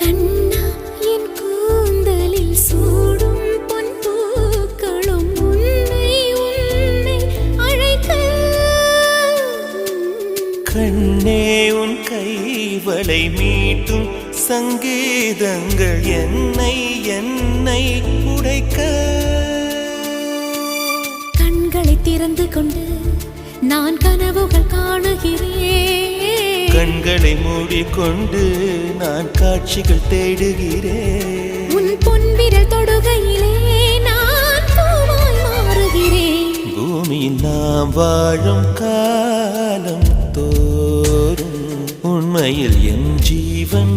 கண்ணா என் கூந்தலில் சூடும் பொன் பூக்களும் உன்னை உன்னை அழைக்க. கண்ணே உன் கைவளை மீட்டும் சங்கீதங்கள் என்னை என்னை உடைக்க. கண்களை திறந்து கொண்டு நான் கனவுகள் காணுகிறேன். கண்களை மூடிக்கொண்டு நான் காட்சிகள் தேடுகிறேன். உன் பொன்விரல் தொடுகையிலே நான் பூவாய் மாறுகிறேன். பூமியில் நாம் வாழும் காலம் தோறும் உண்மையில் என் ஜீவன்